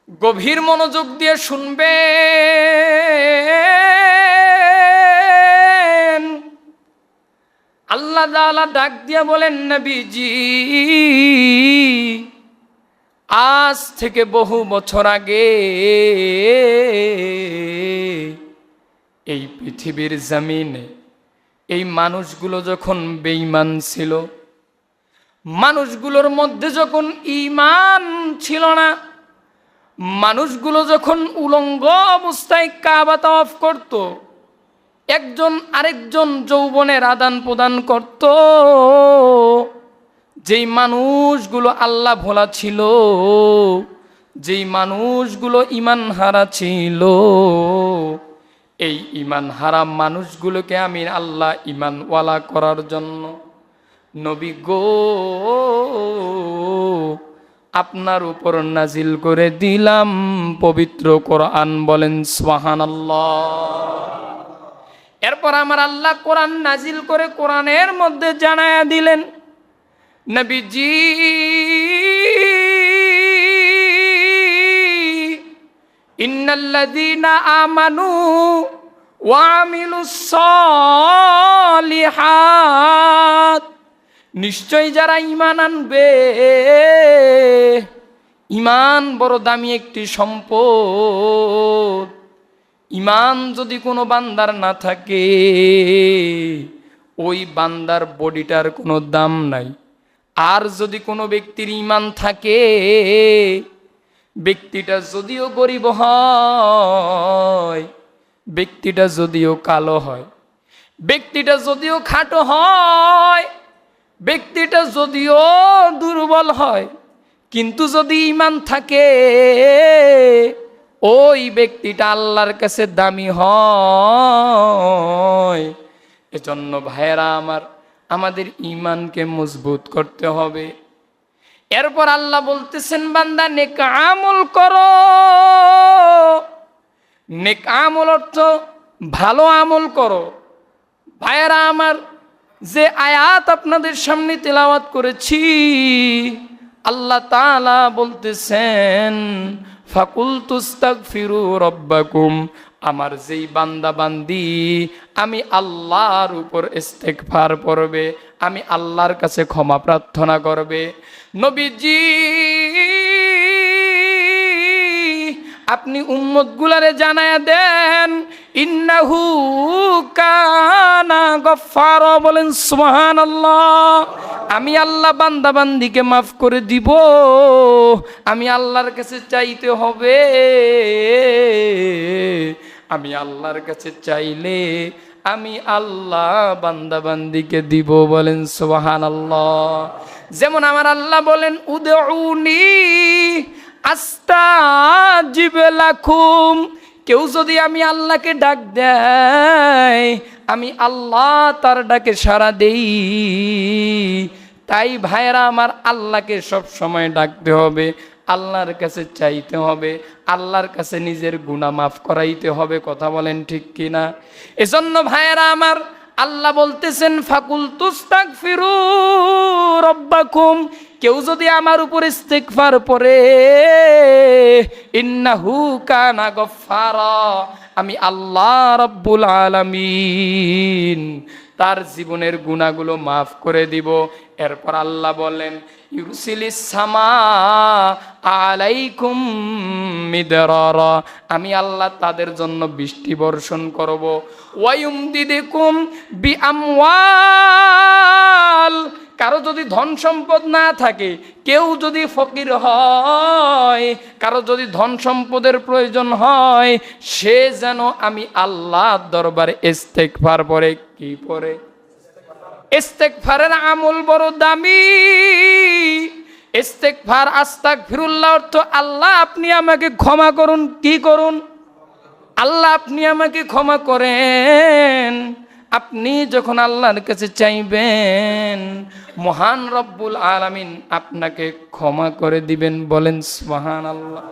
গভীর মনোযোগ দিয়ে শুনবেন। আল্লাহ তাআলা ডাক দিয়া বলেন, নবীজি আজ থেকে বহু বছর আগে এই পৃথিবীর জমিনে এই মানুষগুলো যখন বেঈমান ছিল, মানুষগুলোর মধ্যে যখন ঈমান ছিল না, মানুষগুলো যখন উলঙ্গ অবস্থায় কাবা তাওয়াফ করত, একজন আরেকজন যৌবনের আদান প্রদান করত, যেই মানুষগুলো আল্লাহ ভোলা ছিল, যেই মানুষগুলো ঈমান হারা ছিল, এই ঈমান হারা মানুষগুলোকে আমি আল্লাহ ঈমানওয়ালা করার জন্য নবী গো আপনার উপর নাজিল করে দিলাম পবিত্র কোরআন। বলেন সুবহানাল্লাহ। এরপর আমার আল্লাহ কোরআন নাজিল করে কোরআনের মধ্যে জানায়া দিলেন, নবীজি ইন্নাল্লাযীনা আমানু ওয়া আমিলুস সালিহাত, নিশ্চয় যারা ঈমান আনবে, ঈমান বড় দামি একটি সম্পদ। ঈমান যদি কোনো বান্দার না থাকে, ওই বান্দার বডিটার কোনো দাম নাই। আর যদি কোনো ব্যক্তির ঈমান থাকে, ব্যক্তিটা যদিও গরিব হয়, ব্যক্তিটা যদিও কালো হয়, ব্যক্তিটা যদিও খাটো হয়, ব্যক্তিটা যদিও দুর্বল হয়, কিন্তু যদি ঈমান থাকে, ওই ব্যক্তিটা আল্লাহর কাছে দামি হয়। এজন্য ভাইয়েরা আমার, আমাদের ঈমানকে মজবুত করতে হবে। এরপর আল্লাহ বলতেছেন, বান্দা নেক আমল করো। নেক আমল অর্থ ভালো আমল করো। ভাইয়েরা আমার, যে আয়াত আপনাদের সামনে তেলাওয়াত করেছি, আল্লাহ তাআলা বলতেছেন, ফাকুলতু আস্তাগফিরু রাব্বাকুম, আমার যেই বান্দা বান্দি আমি আল্লাহর উপর ইস্তেগফার করবে, আমি আল্লাহর কাছে ক্ষমা প্রার্থনা করবে। নবীজি আপনি উম্মতগুলারে জানায়া দেন, ইন্নাহু কানা গফফারা। বলেন সুবহানাল্লাহ। আমি আল্লাহ বান্দা বান্দিকে মাফ করে দিব। আমি আল্লাহর কাছে চাইতে হবে, আমি আল্লাহর কাছে চাইলে আমি আল্লাহ বান্দা বান্দিকে দিব। বলেন সুবহানাল্লাহ। যেমন আমার আল্লাহ বলেন, উদউনি আস্তাজিব লাকুম, কেউ যদি আমি আল্লাহকে ডাক দেয়, আমি আল্লাহ তার ডাকে সাড়া দেই। তাই ভাইরা আমার, আল্লাহকে সব সময় ডাকতে হবে, আল্লাহর কাছে চাইতে হবে, আল্লাহর কাছে নিজের গুনাহ মাফ করাইতে হবে। কথা বলেন ঠিক কিনা? এজন্য ভাইরা আমার, আল্লাহ বলতেছেন, ফাকুলতু আস্তাগফিরু রাব্বাকুম, কেউ যদি আমার উপর ইস্তিগফার পড়ে, ইন্নাহু কানা গফফারা, আমি আল্লাহ রাব্বুল আলামিন তার জীবনের গুনাহগুলো মাফ করে দিব। এরপর আল্লাহ বলেন, ইউরসিলিস সামা আলাইকুম মিদরারা, আমি আল্লাহ তাদের জন্য বৃষ্টি বর্ষণ করব। ওয়ায়ুমদিদুকুম বিআমওয়াল, কারো যদি ধন সম্পদ না থাকে, কেউ যদি ফকির হয়, কারো যদি ধন সম্পদের প্রয়োজন হয়, সে যেন আমি আল্লাহর দরবারে ইস্তেগফার পড়ে। কি পড়ে? ইস্তেগফারের আমল বড় দামি। ইস্তেগফার, আস্তাগফিরুল্লাহ অর্থ আল্লাহ আপনি আমাকে ক্ষমা করুন। কি করুন? আল্লাহ আপনি আমাকে ক্ষমা করেন। আপনি যখন আল্লাহর কাছে চাইবেন, মহান রব্বুল আলামিন আপনাকে ক্ষমা করে দিবেন। বলেন সুবহানাল্লাহ।